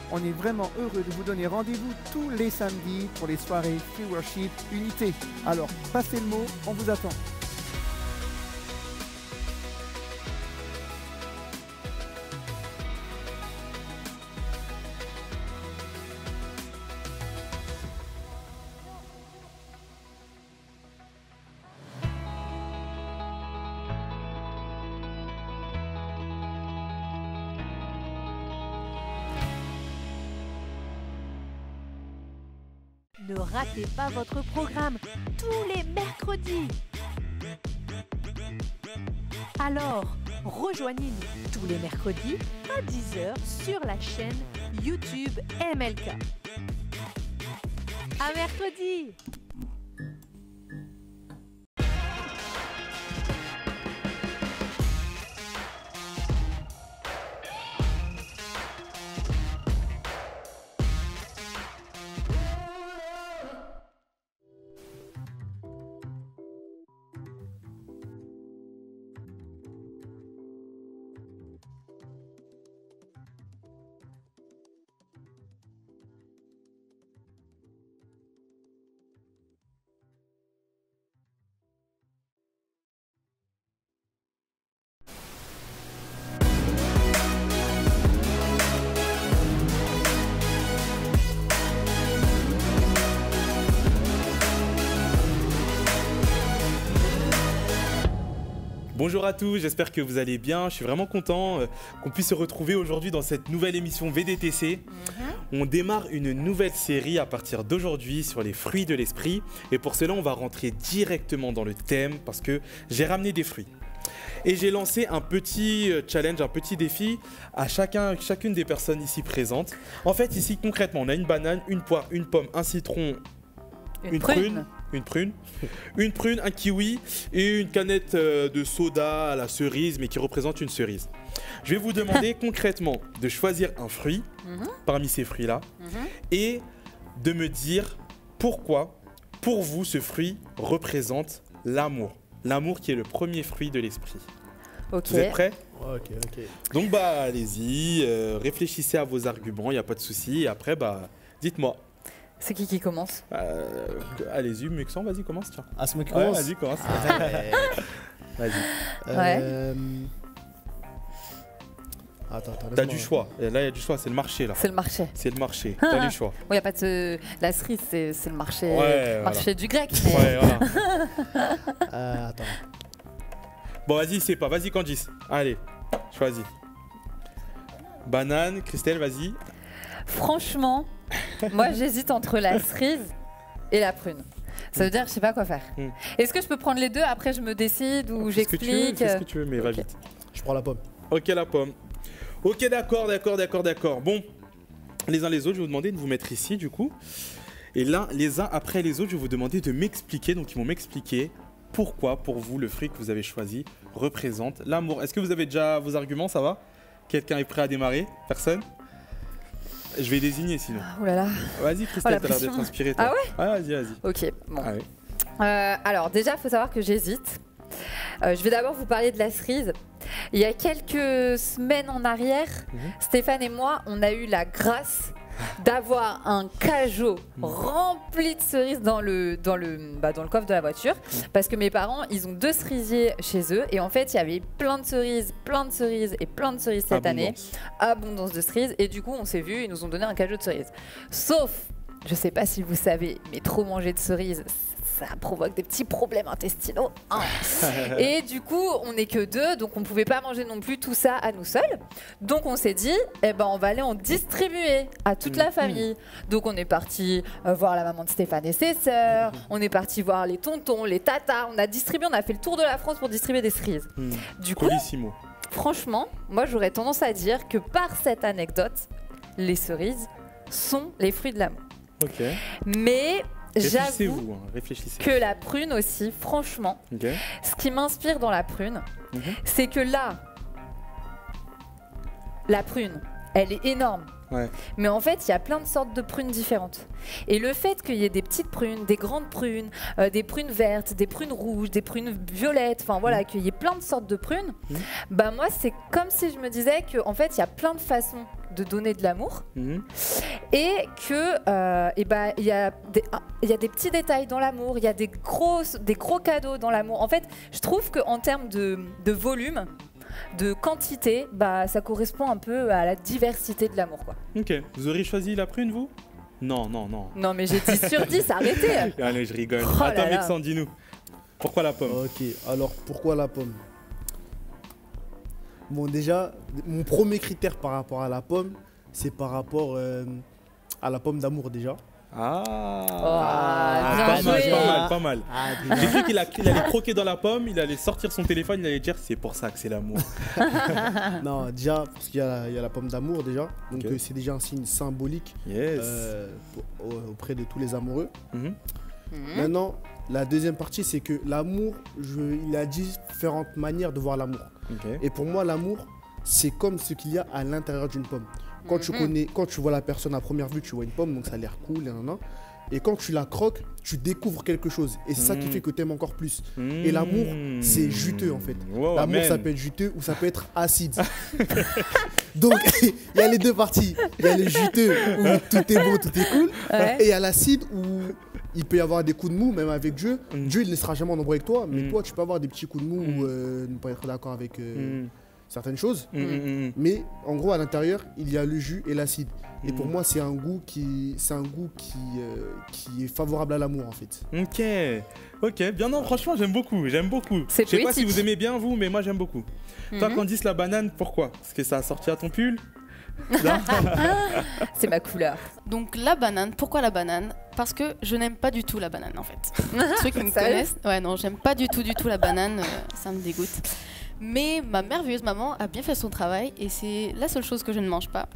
On est vraiment heureux de vous donner rendez-vous tous les samedis pour les soirées Free Worship Unité. Alors, passez le mot, on vous attend. Ne ratez pas votre programme tous les mercredis. Alors, rejoignez-nous tous les mercredis à 10 h sur la chaîne YouTube MLK. À mercredi! Bonjour à tous, j'espère que vous allez bien. Je suis vraiment content qu'on puisse se retrouver aujourd'hui dans cette nouvelle émission VDTC. On démarre une nouvelle série à partir d'aujourd'hui sur les fruits de l'esprit. Et pour cela, on va rentrer directement dans le thème parce que j'ai ramené des fruits. Et j'ai lancé un petit challenge, un petit défi à chacune des personnes ici présentes. En fait, ici, concrètement, on a une banane, une poire, une pomme, un citron, une prune, un kiwi et une canette de soda à la cerise, mais qui représente une cerise. Je vais vous demander concrètement de choisir un fruit parmi ces fruits-là et de me dire pourquoi, pour vous, ce fruit représente l'amour. L'amour qui est le premier fruit de l'esprit. Ok. Vous êtes prêts? Ok. Donc allez-y, réfléchissez à vos arguments, il n'y a pas de souci. Et après, dites-moi. C'est qui commence? Allez-y, Muxan, vas-y, commence, tiens. Ah, c'est moi qui Ouais, commence. vas-y, commence. Vas-y. Ouais. Attends, T'as du choix. Et là, il y a du choix, c'est le marché, là. C'est le marché. C'est le marché. T'as du choix. Il n'y a pas de... La cerise, c'est le marché, Ouais, marché du grec. Mais... Ouais, voilà. Attends. Bon, vas-y, c'est pas. Vas-y, Candice. Allez, choisis. Banane, Christelle, vas-y. Franchement, moi, j'hésite entre la cerise et la prune. Ça veut dire, je sais pas quoi faire. Est-ce que je peux prendre les deux, après je me décide ou j'explique? Fais ce que tu veux, mais va Ok. vite. Je prends la pomme. Ok, la pomme. Ok, d'accord. Bon, les uns les autres, je vais vous demander de vous mettre ici, du coup. Et là, les uns après les autres, je vais vous demander de m'expliquer. Donc, ils vont m'expliquer pourquoi, pour vous, le fruit que vous avez choisi représente l'amour. Est-ce que vous avez déjà vos arguments, ça va? Quelqu'un est prêt à démarrer? Personne? Je vais désigner sinon. Oh là là. Vas-y, Christelle, la t'as l'air d'être pression. inspirée, toi. Ah ouais? Vas-y. Ok, bon. Ah ouais. Alors déjà, il faut savoir que j'hésite. Je vais d'abord vous parler de la cerise. Il y a quelques semaines en arrière, Stéphane et moi, on a eu la grâce d'avoir un cajot rempli de cerises dans le coffre de la voiture, parce que mes parents, ils ont 2 cerisiers chez eux, et en fait, il y avait plein de cerises cette année, abondance de cerises, et du coup, on s'est vu, ils nous ont donné un cajot de cerises. Sauf, je sais pas si vous savez, mais trop manger de cerises, ça provoque des petits problèmes intestinaux. Et du coup, on n'est que 2, donc on ne pouvait pas manger non plus tout ça à nous seuls. Donc on s'est dit, on va aller en distribuer à toute la famille. Donc on est parti voir la maman de Stéphane et ses sœurs, on est parti voir les tontons, les tatas, on a distribué, on a fait le tour de la France pour distribuer des cerises. Du coup, Colissimo. franchement, moi j'aurais tendance à dire que par cette anecdote, les cerises sont les fruits de l'amour. Ok. Mais j'avoue Réfléchissez-vous, réfléchissez. que la prune aussi, franchement, ce qui m'inspire dans la prune, c'est que là, la prune, elle est énorme, Ouais. Mais en fait, il y a plein de sortes de prunes différentes. Et le fait qu'il y ait des petites prunes, des grandes prunes, des prunes vertes, des prunes rouges, des prunes violettes, enfin voilà, qu'il y ait plein de sortes de prunes, bah moi, c'est comme si je me disais qu'en fait, il y a plein de façons de donner de l'amour et que il y a des petits détails dans l'amour, il y a des gros cadeaux dans l'amour. En fait, je trouve qu'en termes de volume, de quantité, bah, ça correspond un peu à la diversité de l'amour, quoi. Ok, vous auriez choisi la prune, vous? Non. Non, mais j'ai 10 sur 10, arrêtez. Allez, je rigole. Oh là Attends, là. Vexen, dis-nous. Pourquoi la pomme? Ok, alors pourquoi la pomme? Bon, déjà, mon premier critère par rapport à la pomme, c'est par rapport à la pomme d'amour déjà. Ah, bien joué. pas mal. J'ai cru qu'il allait croquer dans la pomme, il allait sortir son téléphone, il allait dire c'est pour ça que c'est l'amour. Non, déjà, parce qu'il y a la pomme d'amour déjà, donc Ok. c'est déjà un signe symbolique Yes. auprès de tous les amoureux. Mhm. Maintenant, la deuxième partie, c'est que l'amour, il y a différentes manières de voir l'amour. Ok. Et pour moi, l'amour, c'est comme ce qu'il y a à l'intérieur d'une pomme. Quand tu vois la personne à première vue, tu vois une pomme, donc ça a l'air cool, et quand tu la croques, tu découvres quelque chose. Et c'est ça qui fait que tu aimes encore plus. Et l'amour, c'est juteux en fait. Wow, L'amour, amen. ça peut être juteux ou ça peut être acide. Donc, il y a les deux parties. Il y a le juteux où tout est beau, tout est cool. Ouais. Et il y a l'acide où il peut y avoir des coups de mou, même avec Dieu. Mm. Dieu, il ne sera jamais en ombre avec toi. Mais Mm. toi, tu peux avoir des petits coups de mou ou ne pas être d'accord avec certaines choses. Mais en gros, à l'intérieur, il y a le jus et l'acide. Et pour moi, c'est un goût qui est favorable à l'amour en fait. Ok, bien non, franchement j'aime beaucoup. Je sais C'est pas si poétique. vous aimez bien vous, mais moi j'aime beaucoup. Toi Candice, la banane, pourquoi? Parce que ça a sorti à ton pull? C'est ma couleur. Donc la banane, pourquoi la banane? Parce que je n'aime pas du tout la banane en fait. Ceux qui me Sérieux? connaissent, ouais non, j'aime pas du tout la banane, ça me dégoûte. Mais ma merveilleuse maman a bien fait son travail et c'est la seule chose que je ne mange pas.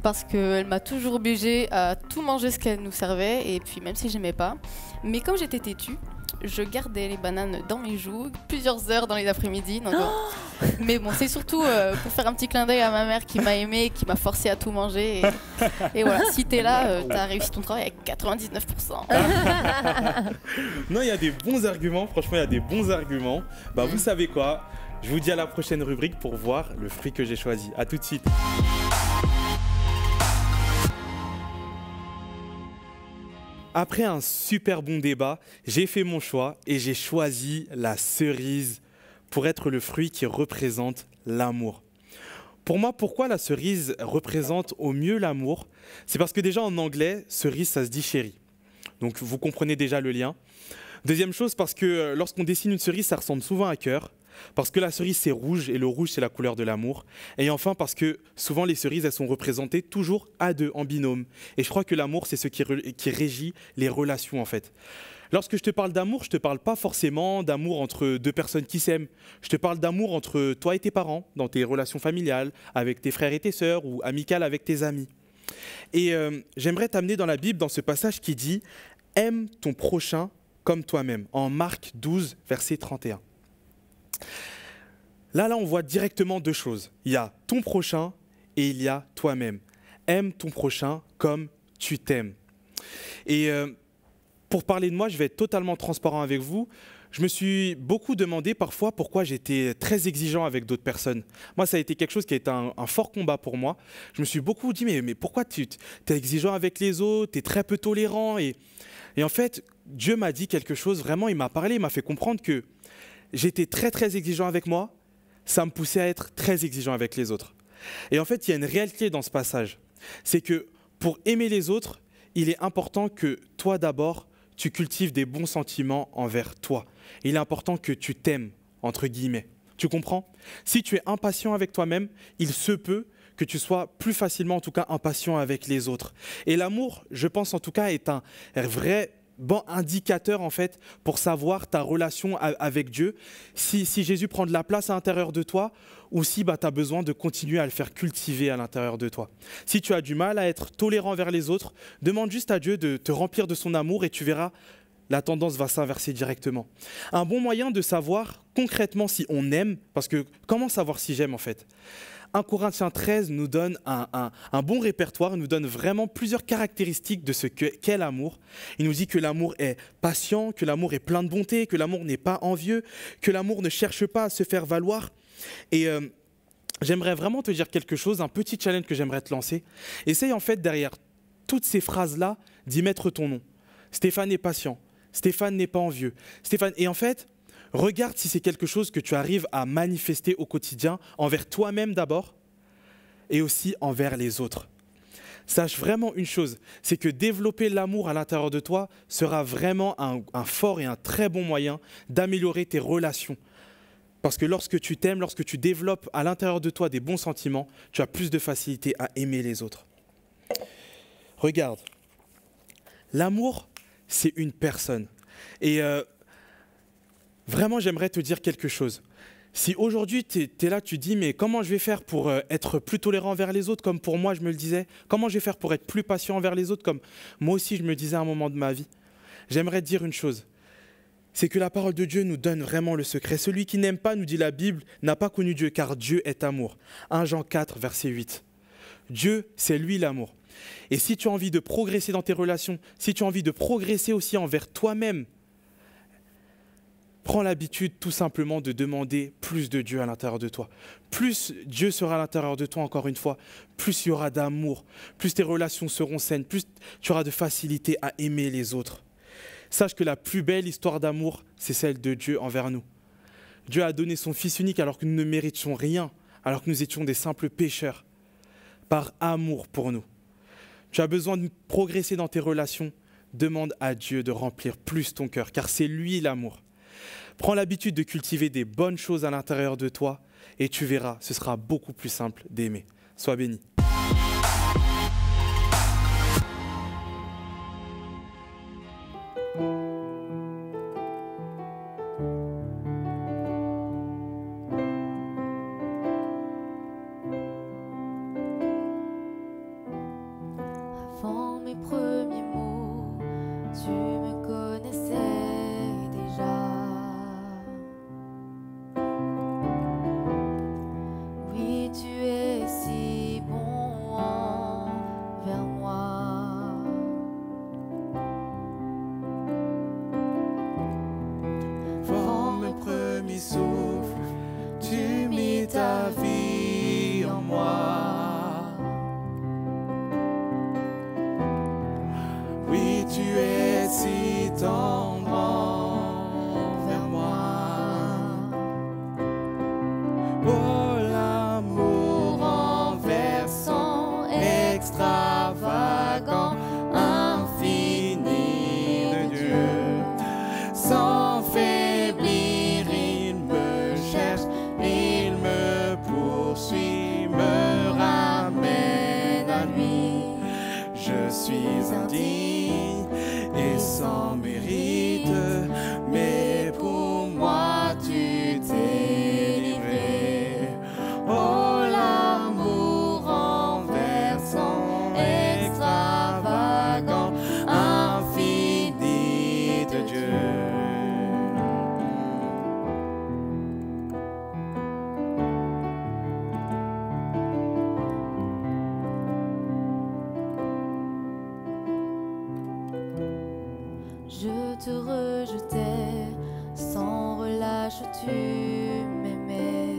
Parce qu'elle m'a toujours obligée à tout manger ce qu'elle nous servait et puis même si j'aimais pas. Mais comme j'étais têtue, je gardais les bananes dans mes joues plusieurs heures dans les après-midi. Donc, mais bon, c'est surtout pour faire un petit clin d'œil à ma mère qui m'a aimée, qui m'a forcé à tout manger. Et voilà, si t'es là, t'as réussi ton travail avec 99%. Non, il y a des bons arguments, franchement il y a des bons arguments. Bah vous savez quoi? Je vous dis à la prochaine rubrique pour voir le fruit que j'ai choisi. A tout de suite. Après un super bon débat, j'ai fait mon choix et j'ai choisi la cerise pour être le fruit qui représente l'amour. Pour moi, pourquoi la cerise représente au mieux l'amour? C'est parce que déjà en anglais, cerise, ça se dit chéri. Donc vous comprenez déjà le lien. Deuxième chose, parce que lorsqu'on dessine une cerise, ça ressemble souvent à un cœur. Parce que la cerise, c'est rouge et le rouge, c'est la couleur de l'amour. Et enfin, parce que souvent, les cerises, elles sont représentées toujours à deux, en binôme. Et je crois que l'amour, c'est ce qui régit les relations, en fait. Lorsque je te parle d'amour, je ne te parle pas forcément d'amour entre deux personnes qui s'aiment. Je te parle d'amour entre toi et tes parents, dans tes relations familiales, avec tes frères et tes sœurs, ou amicales avec tes amis. Et j'aimerais t'amener dans la Bible, dans ce passage qui dit « Aime ton prochain comme toi-même », en Marc 12, verset 31. Là, on voit directement deux choses. Il y a ton prochain et il y a toi-même. Aime ton prochain comme tu t'aimes. Et pour parler de moi, je vais être totalement transparent avec vous. Je me suis beaucoup demandé parfois pourquoi j'étais très exigeant avec d'autres personnes. Moi, ça a été quelque chose qui a été un fort combat pour moi. Je me suis beaucoup dit, mais pourquoi tu es exigeant avec les autres, tu es très peu tolérant et en fait, Dieu m'a dit quelque chose, vraiment, il m'a parlé, il m'a fait comprendre que j'étais très, très exigeant avec moi. Ça me poussait à être très exigeant avec les autres. Et en fait, il y a une réalité dans ce passage. C'est que pour aimer les autres, il est important que toi d'abord, tu cultives des bons sentiments envers toi. Il est important que tu t'aimes, entre guillemets. Tu comprends? Si tu es impatient avec toi-même, il se peut que tu sois plus facilement, en tout cas, impatient avec les autres. Et l'amour, je pense en tout cas, est un vrai bon indicateur en fait pour savoir ta relation avec Dieu, si Jésus prend de la place à l'intérieur de toi ou si tu as besoin de continuer à le faire cultiver à l'intérieur de toi. Si tu as du mal à être tolérant vers les autres, demande juste à Dieu de te remplir de son amour et tu verras, la tendance va s'inverser directement. Un bon moyen de savoir concrètement si on aime, parce que comment savoir si j'aime en fait? 1 Corinthiens 13 nous donne un bon répertoire, nous donne vraiment plusieurs caractéristiques de ce qu'est l'amour. Il nous dit que l'amour est patient, que l'amour est plein de bonté, que l'amour n'est pas envieux, que l'amour ne cherche pas à se faire valoir. Et j'aimerais vraiment te dire quelque chose, un petit challenge que j'aimerais te lancer. Essaye en fait derrière toutes ces phrases-là d'y mettre ton nom. Stéphane est patient, Stéphane n'est pas envieux. Stéphane... Et en fait, regarde si c'est quelque chose que tu arrives à manifester au quotidien, envers toi-même d'abord, et aussi envers les autres. Sache vraiment une chose, c'est que développer l'amour à l'intérieur de toi sera vraiment un fort et un très bon moyen d'améliorer tes relations. Parce que lorsque tu t'aimes, lorsque tu développes à l'intérieur de toi des bons sentiments, tu as plus de facilité à aimer les autres. Regarde, l'amour, c'est une personne. Et vraiment, j'aimerais te dire quelque chose. Si aujourd'hui, tu es là, tu dis, mais comment je vais faire pour être plus tolérant envers les autres, comme pour moi, je me le disais? Comment je vais faire pour être plus patient envers les autres, comme moi aussi, je me le disais à un moment de ma vie? J'aimerais te dire une chose. C'est que la parole de Dieu nous donne vraiment le secret. Celui qui n'aime pas, nous dit la Bible, n'a pas connu Dieu, car Dieu est amour. 1 Jean 4, verset 8. Dieu, c'est lui l'amour. Et si tu as envie de progresser dans tes relations, si tu as envie de progresser aussi envers toi-même, prends l'habitude tout simplement de demander plus de Dieu à l'intérieur de toi. Plus Dieu sera à l'intérieur de toi, encore une fois, plus il y aura d'amour, plus tes relations seront saines, plus tu auras de facilité à aimer les autres. Sache que la plus belle histoire d'amour, c'est celle de Dieu envers nous. Dieu a donné son Fils unique alors que nous ne méritions rien, alors que nous étions des simples pécheurs, par amour pour nous. Tu as besoin de progresser dans tes relations, demande à Dieu de remplir plus ton cœur, car c'est lui l'amour. Prends l'habitude de cultiver des bonnes choses à l'intérieur de toi et tu verras, ce sera beaucoup plus simple d'aimer. Sois béni. Avant mes premiers mots, tu me connaissais déjà. Oui, tu es si bon envers moi. Avant mes premiers souffles, tu mis ta vie en moi. Oui, tu es si tendre envers moi. Oh, l'amour renversant, extravagant, infini de Dieu. Sans faiblir, il me cherche, il me poursuit, me ramène à lui. Je suis indigne et sans mérite, mais pour moi tu t'es livré. Oh, l'amour renversant, extravagant, infini de Dieu. Je te rejetais, sans relâche tu m'aimais.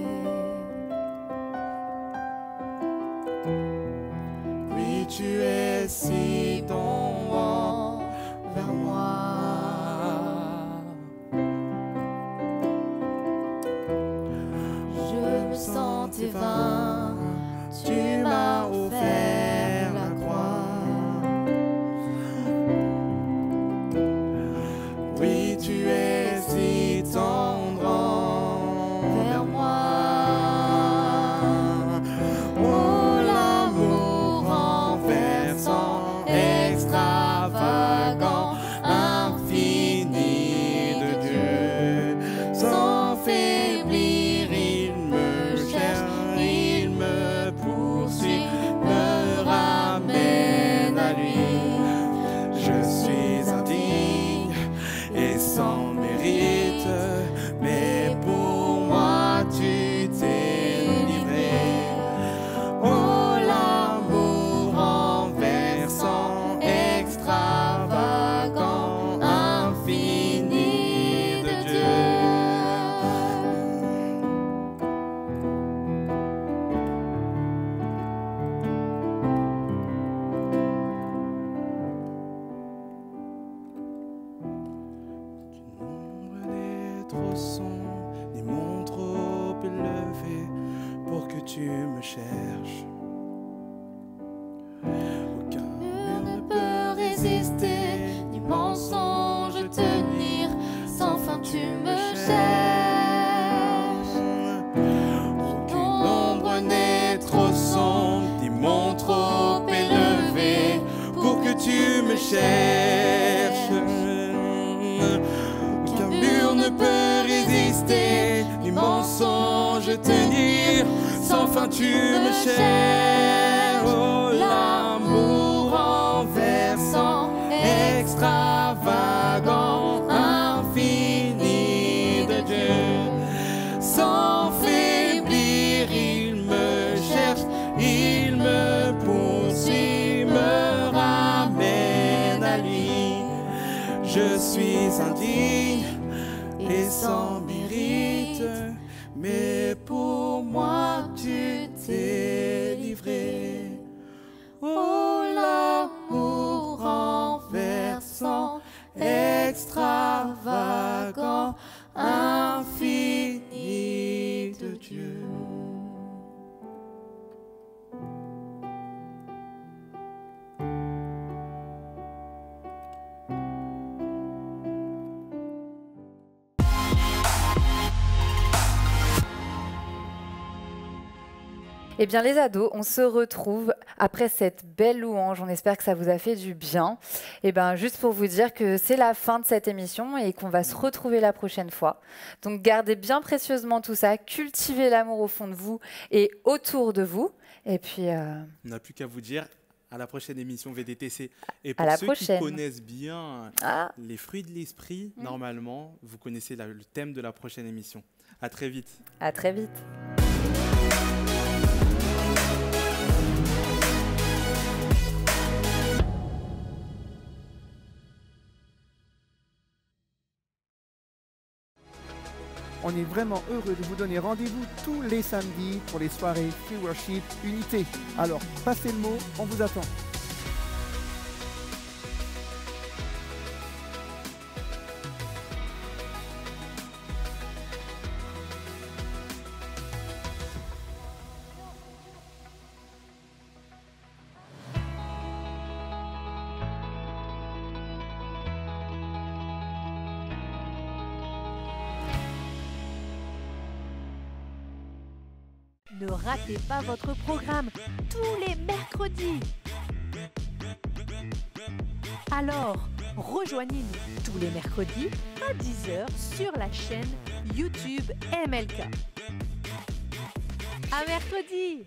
Oui, tu es si bon envers moi. Je me sentais vain, tu m'as offert la croix. Oui, tu es si tendre envers moi. Oh, l'amour renversant, extravagant, cherches. Aucun mur ne peut résister, ni mensonge tenir. Sans fin tu me cherches. Oh, l'amour renversant, extravagant, infini de Dieu. Sans faiblir, il me cherche, il me poursuit, me ramène à lui. Je suis indigne et sans mérite, mais pour moi tu t'es livré. Oh, l'amour renversant, extravagant, infini de Dieu. Eh bien les ados, on se retrouve après cette belle louange, on espère que ça vous a fait du bien. Et bien juste pour vous dire que c'est la fin de cette émission et qu'on va se retrouver la prochaine fois. Donc gardez bien précieusement tout ça, cultivez l'amour au fond de vous et autour de vous. Et puis... On n'a plus qu'à vous dire à la prochaine émission VDTC. Et À pour la ceux prochaine. qui connaissent bien les fruits de l'esprit, normalement, vous connaissez le thème de la prochaine émission. À très vite. à très vite. On est vraiment heureux de vous donner rendez-vous tous les samedis pour les soirées Free Worship Unité. Alors, passez le mot, on vous attend. Ne ratez pas votre programme tous les mercredis. Alors, rejoignez-nous tous les mercredis à 10h sur la chaîne YouTube MLK. À mercredi!